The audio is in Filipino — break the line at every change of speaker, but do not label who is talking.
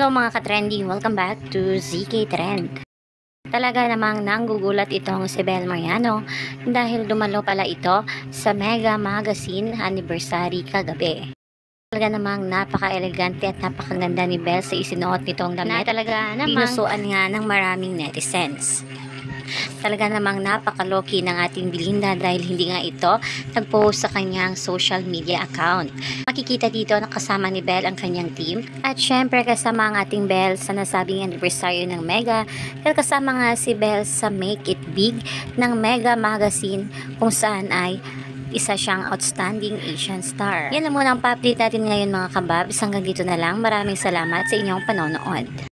Hello mga ka-trending, welcome back to ZK Trend. Talaga namang nanggugulat itong si Bel Mariano dahil dumalo pala ito sa Mega Magazine Anniversary kagabi. Talaga namang napaka-elegante at napakaganda ni Bel sa isinuot nitong damit. Talaga namang pinusuan nga ng maraming netizens. Talaga namang napakaloki ng ating Belinda dahil hindi nga ito nag-post sa kanyang social media account. Makikita dito na kasama ni Bel ang kanyang team at syempre kasama ang ating Bel sa nasabing anniversary ng Mega dahil kasama nga si Bel sa Make It Big ng Mega Magazine kung saan ay isa siyang outstanding Asian star. Yan na muna ang pa-update natin ngayon mga kababs. Hanggang dito na lang. Maraming salamat sa inyong panonood.